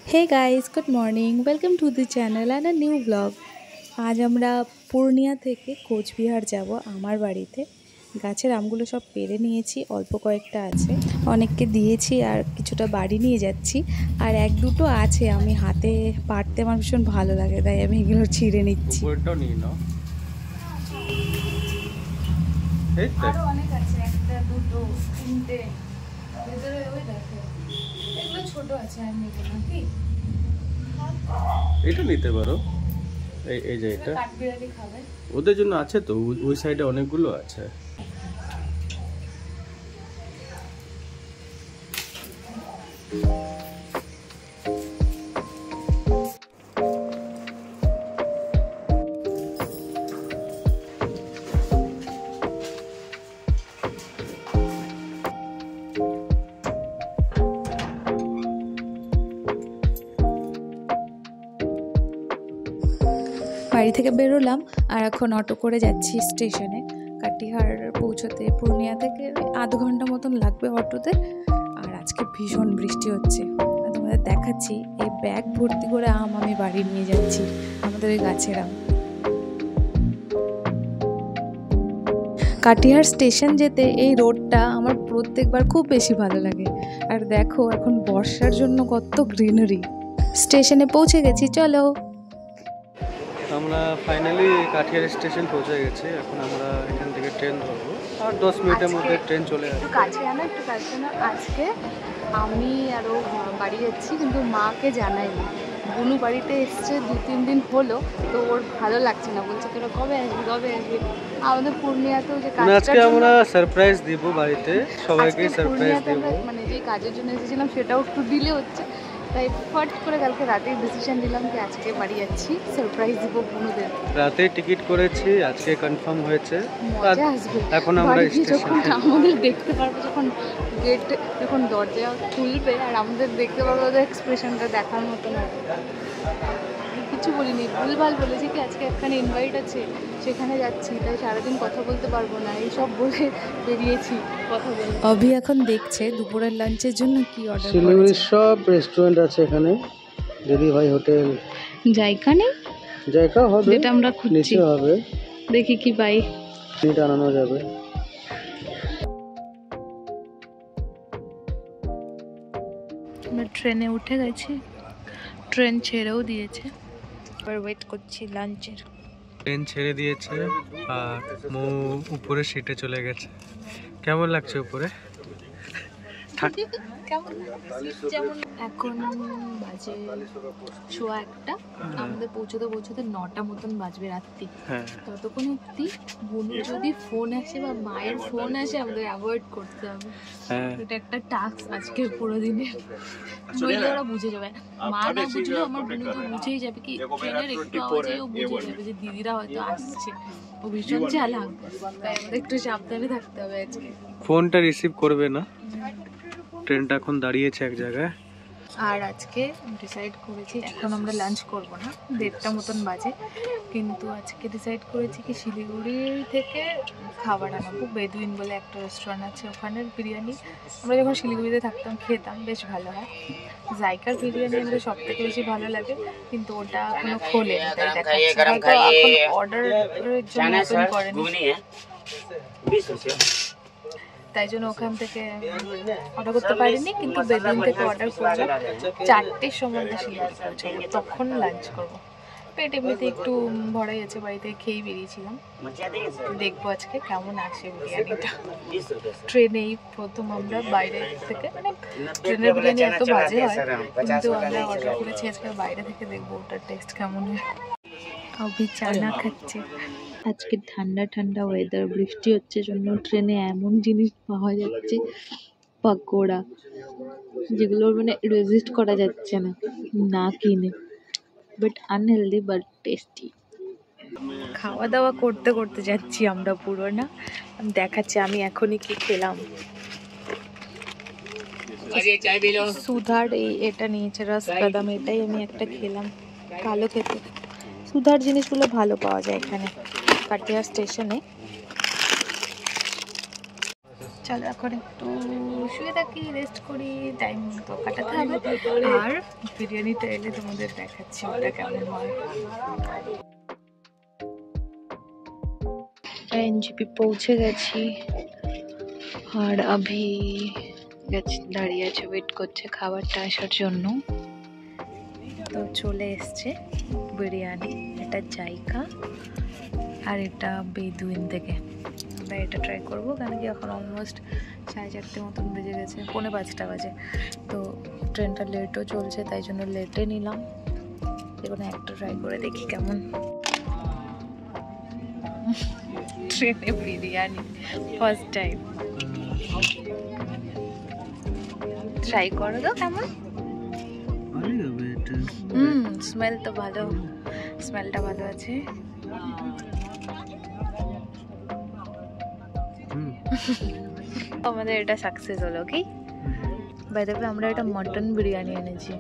Hey guys, good morning. Welcome to the channel and a new vlog. আজ আমরা পূর্ণিয়া থেকে কোচবিহার যাব আমার বাড়িতে। গাছের আমগুলো সব পেড়ে নিয়েছি, অল্প কয়েকটা আছে, অনেককে দিয়েছি আর কিছুটা বাড়ি নিয়ে যাচ্ছি। আর এক দুটো আছে, আমি হাতে পাড়তে আমার ভীষণ ভালো লাগে, তাই আমি এগুলো ছিঁড়ে নিচ্ছি। আরো অনেক আছে, একটা দুটো তিনটে, ভেতরে ওই দেখো এগুলো ছোট আছে, আর নেব না কি? এটা নিতে পারো। এই যে এটা ওদের জন্য আছে, তো ওই সাইডে অনেকগুলো আছে। বাড়ি থেকে বেরোলাম আর এখন অটো করে যাচ্ছি স্টেশনে। কাটিহার পৌঁছতে পূর্ণিয়া থেকে আধ ঘন্টা মতন লাগবে অটোতে। আর আজকে ভীষণ বৃষ্টি হচ্ছে, তোমাদের দেখাচ্ছি। এই ব্যাগ ভর্তি করে আম আমি বাড়ি নিয়ে যাচ্ছি, আমাদের ওই গাছের আম। কাটিহার স্টেশন যেতে এই রোডটা আমার প্রত্যেকবার খুব বেশি ভালো লাগে। আর দেখো এখন বর্ষার জন্য কত গ্রিনারি। স্টেশনে পৌঁছে গেছি, চলো। আমরা ফাইনালি কাঠিয়ার স্টেশন পৌঁছে গেছি। এখন আমরা এখান থেকে ট্রেন ধরবো, আর 10 মিনিটের মধ্যে ট্রেন চলে আসবে। একটু কাছে না আজকে আমি আরও বাড়ি যাচ্ছি, কিন্তু মাকে জানাইনি। বুনু বাড়িতে এসছে 2-3 দিন হলো, তো ওর ভালো লাগছে না, বলছে তোরা কবে আসবি। আমাদের পূর্ণিয়াতেও যে আজকে আমরা সারপ্রাইজ দিব বাড়িতে, সবাইকে সারপ্রাইজ দিব। মানে যে কাজের জন্য এসেছিলাম সেটাও একটু ডিলে হচ্ছে, তাই ফট করে কালকে রাতে ডিসিশন নিলাম যে আজকে বাড়ি যাচ্ছি, সারপ্রাইজ দিব বুনুদের। রাতে টিকিট করেছি, আজকে কনফার্ম হয়েছে। মজা আসবে এখন আমরা যখন আমাদের দেখতে পারবো, যখন দরজা খুলবে আর আমাদের দেখতে পারবো, ওদের এক্সপ্রেশনটা দেখার মতন হবে। কিছু বলিনি, ভুলভাল বলেছি কি আজকে একখানে ইনভাইট আছে, সেখানে যাচ্ছি, তাই সারাদিন কথা বলতে পারবো না, এইসব বলে বেরিয়েছি কথা বলে। অভি এখন দেখছে দুপুরের লাঞ্চের জন্য কি অর্ডার করেছে। শিলিগুড়ির সব রেস্টুরেন্ট আছে এখানে, দিদি ভাই হোটেল। জায়গা নেই, জায়গা হবে, যেটা আমরা খুঁজছি হবে, দেখি কি পাই। এটা আনানো যাবে। আমরা ট্রেনে উঠে গেছি, ট্রেন ছেড়েও দিয়েছে, এবার ওয়েট করছি লাঞ্চের। ট্রেন ছেড়ে দিয়েছে আর মৌ উপরে সিটে চলে গেছে। কেমন লাগছে উপরে? যেমন এখন বাজে 1:15, আমাদের পৌঁছতে 9টা মতন বাজবে রাত্রি। ততক্ষণ অব্দি বোনের যদি ফোন আসে বা মায়ের ফোন আসে, আমাদের অ্যাভয়েড করতে হবে। এটা একটা টাস্ক আজকের পুরো দিনে, নইলে ওরা বুঝে যাবে। মা না বুঝলেও আমার বোন তো বুঝেই যাবে, কি ট্রেনের একটু আওয়াজে ও বুঝে যাবে যে দিদিরা হয়তো আসছে। ও ভীষণ চালাক, তাই আমাদের একটু সাবধানে থাকতে হবে আজকে। ফোনটা রিসিভ করবে না, ট্রেনটা এখন দাঁড়িয়েছে এক জায়গায়। আর আজকে ডিসাইড করেছি, এখন আমরা লাঞ্চ করব না, 1:30টা মতন বাজে, কিন্তু আজকে ডিসাইড করেছি কি শিলিগুড়ি থেকে খাবার আনাবো। বেদুইন বলে একটা রেস্টুরেন্ট আছে, ওখানের বিরিয়ানি আমরা যখন শিলিগুড়িতে থাকতাম খেতাম, বেশ ভালো হয়। জায়গার বিরিয়ানি আমাদের সব থেকে বেশি ভালো লাগে, কিন্তু ওটা এখনো খোলেনি, তাই দেখাচ্ছি। এখন অর্ডারের জন্য ওপেন করেনি, তাই জন্য ওখান থেকে অর্ডার করতে পারিনি, কিন্তু বেদুইন থেকে অর্ডার করবো। 4টের সময় শিলিগুড়ি পৌঁছাবো, তখন লাঞ্চ করবো। পেট এমনিতে একটু ভরাই আছে, বাড়িতে খেয়েই বেরিয়েছিলাম। দেখবো আজকে কেমন আসে বিরিয়ানিটা। ট্রেনেই প্রথম আমরা বাইরে থেকে, মানে ট্রেনের বিরিয়ানি এত বাজে হয়, কিন্তু আমরা অর্ডার করেছি আজকে বাইরে থেকে, দেখবো ওটার টেস্ট কেমন হয়। অভি চানা খাচ্ছে। আজকে ঠান্ডা ঠান্ডা ওয়েদার, বৃষ্টি হচ্ছে জন্য ট্রেনে এমন জিনিস পাওয়া যাচ্ছে, পাকোড়া, যেগুলো মানে রেজিস্ট করা যাচ্ছে না না কিনে, বাট আনহেলদি বাট টেস্টি। খাওয়া দাওয়া করতে করতে যাচ্ছি আমরা পুরো, না দেখাচ্ছি আমি এখনই কি খেলাম। সুধার এটা নিয়েছে রসবাদাম, এটাই আমি একটা খেলাম, ভালো খেতে। সুধার জিনিসগুলো ভালো পাওয়া যায় এখানে কাটিহার স্টেশনে। চলো এখন একটু শুয়ে থাকি, রেস্ট করি, টাইম তো কাটাতে হবে। আর বিরিয়ানিটা এলে তোমাদের দেখাচ্ছি ওটা কেমন হয়। এনজিপি পৌঁছে গেছি আর আভি দাঁড়িয়ে আছে, ওয়েট করছে খাবারটা আসার জন্য। তো চলে এসছে বিরিয়ানি, এটা জায়গা আর এটা বেদুইন থেকে। আমরা এটা ট্রাই করবো, কেন কি এখন অলমোস্ট 4:30 মতন বেজে গেছে, 4:45 বাজে। তো ট্রেনটা লেটও চলছে, তাই জন্য লেটে নিলাম। এখানে একটা ট্রাই করে দেখি কেমন। ট্রেনে বিরিয়ানি ফার্স্ট টাইম ট্রাই করো তো কেমন। স্মেল তো ভালো, স্মেলটা ভালো আছে। আমাদের এটা সাকসেস হলো কি? বাই দ্য ওয়ে আমরা এটা মটন বিরিয়ানি এনেছি।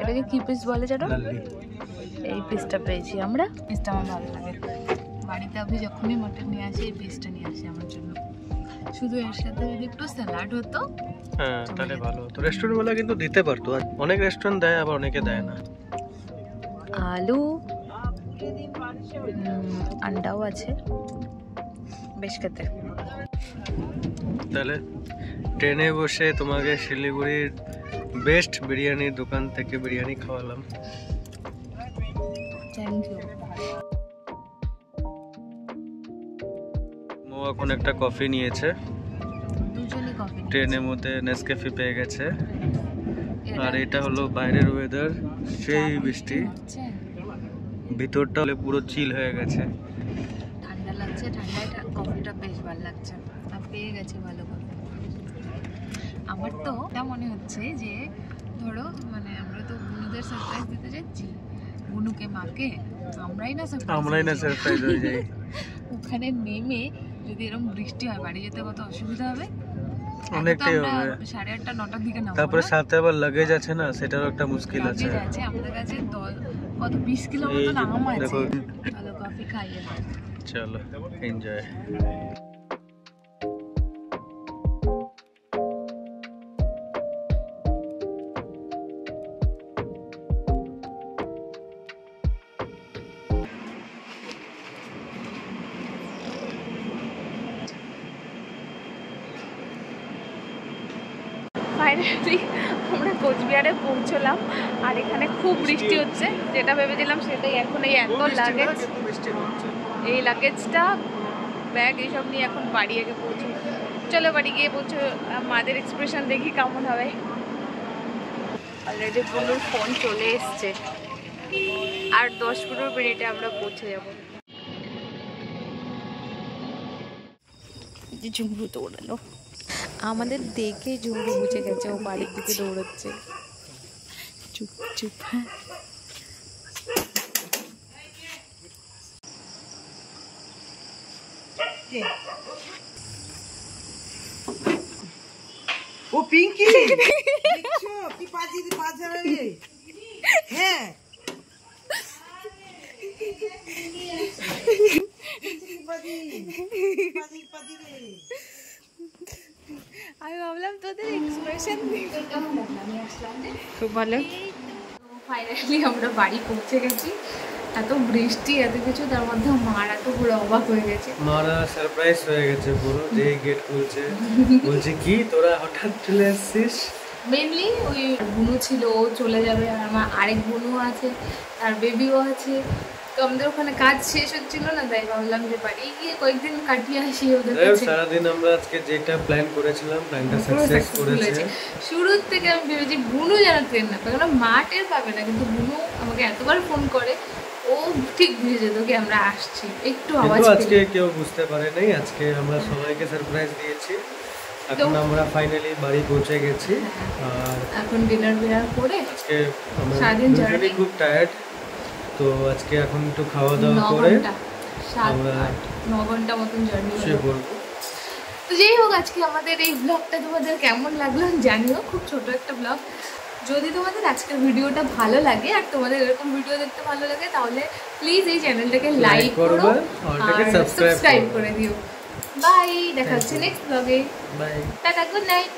এটাকে কি পিস বলে জানো? এই পিসটা পেয়েছি আমরা, পিসটা আমার ভালো লাগে। বাড়িতে আমি যখনই মটন নিয়ে আসি এই পিসটা নিয়ে আসি আমার জন্য। শুধু এর সাথে যদি একটু স্যালাড হতো হ্যাঁ তাহলে ভালো হতো। রেস্টুরেন্ট ওয়ালা কিন্তু দিতে পারতো, অনেক রেস্টুরেন্ট দেয় আবার অনেকে দেয় না। আলু আন্ডাও আছে, বেশ খেতে। তাহলে ট্রেনে বসে তোমাকে শিলিগুড়ির বেস্ট বিরিয়ানির দোকান থেকে বিরিয়ানি খাওয়ালাম। Thank you. মো এখন একটা কফি নিয়েছে, দুজনই কফি। ট্রেনের মধ্যে নেসক্যাফে পেয়ে গেছে। আর এটা হলো বাইরের ওয়েদার, সেই বৃষ্টি, ভিতরটা হলে পুরো চিল হয়ে গেছে। ঠান্ডা লাগছে, ঠান্ডায় কফিটা বেশ ভালো লাগছে। আর পেয়ে গেছে ভালো করে। আমার তো এটা মনে হচ্ছে যে ধরো মানে আমরা তো বুনুদের সারপ্রাইজ দিতে যাচ্ছি, বুনুকে মাকে আমরাই না সারপ্রাইজ হয়ে যাই। ওখানে নেমে যদি এরকম বৃষ্টি হয় বাড়ি যেতে কত অসুবিধা হবে। অনেকটাই হবে। 8:30 9টার দিকে নামবো, তারপরে সাথে আবার লাগেজ আছে না, সেটারও একটা মুশকিল আছে। আমাদের কাছে কত 20 কিলো মতো নাম আছে। ভালো কফি খাইয়ে চলো এনজয়। ফাইনালি আমরা কোচবিহারে পৌঁছলাম। আর এখানে খুব বৃষ্টি হচ্ছে, যেটা ভেবেছিলাম সেটাই। এখন এই এত লাগেজ, এই লাগেজটা ব্যাগ এইসব নিয়ে এখন বাড়ি আগে পৌঁছে। চলো বাড়ি গিয়ে পৌঁছে মাদের এক্সপ্রেশন দেখি কেমন হবে। অলরেডি বুনুর ফোন চলে এসছে, আর 10-15 মিনিটে আমরা পৌঁছে যাব। ঝুমরু দৌড়ালো, আমাদের দেখে ঝুমরু বুঝে গেছে ও বাড়ির দিকে দৌড়াচ্ছে। চুপ চুপ। হ্যাঁ ও পিঙ্কি দেখছো কি পাজি বাজারে রে? হ্যাঁ আমি ভাবলাম তোদের এক্সপ্রেশন খুব ভালো। ফাইনালি আমরা বাড়ি পৌঁছে গেছি। এত বৃষ্টি এত কিছু, তার মধ্যে মারা তো পুরো অবাক হয়ে গেছে। মারা সারপ্রাইজ হয়ে গেছে পুরো, যে গেট খুলছে বলছে কি তোরা হঠাৎ চলে আসছিস। মেনলি ওই বুনু ছিল, ও চলে যাবে, আর আমার আরেক বুনু আছে, তার বেবিও আছে। তো আমাদের ওখানে কাজ শেষ হচ্ছিল না, তাই ভাবলাম যে বাড়ি গিয়ে কয়েকদিন কাটিয়ে আসি ওদের কাছে। সারাদিন আমরা আজকে যেটা প্ল্যান করেছিলাম প্ল্যানটা সাকসেস করেছে। শুরুর থেকে আমি ভেবেছি বুনু যেন ট্রেন না পায়, কারণ মা টের পাবে না, কিন্তু বুনু আমাকে এতবার ফোন করে, ও ঠিক বুঝে যেত কি আমরা আসছি। একটু আওয়াজ আজকে কেউ বুঝতে পারে নাই, আজকে আমরা সবাইকে সারপ্রাইজ দিয়েছি। এখন আমরা ফাইনালি বাড়ি পৌঁছে গেছি। আর এখন ডিনার করে আজকে সারাদিন জার্নি খুব টায়ার্ড, তো আজকে এখন একটু খাওয়া দাওয়া করে আমরা 9 ঘন্টা মতন জার্নি শুয়ে পড়বো। তো যাই হোক, আজকে আমাদের এই ব্লগটা তোমাদের কেমন লাগলো জানিও। খুব ছোট একটা ব্লগ, যদি তোমাদের আজকের ভিডিওটা ভালো লাগে আর তোমাদের এরকম ভিডিও দেখতে ভালো লাগে তাহলে প্লিজ এই চ্যানেলটাকে লাইক করো আর সাবস্ক্রাইব করে দিও। বাই, দেখা হচ্ছে নেক্সট ব্লগে। বাই। Tata, good night.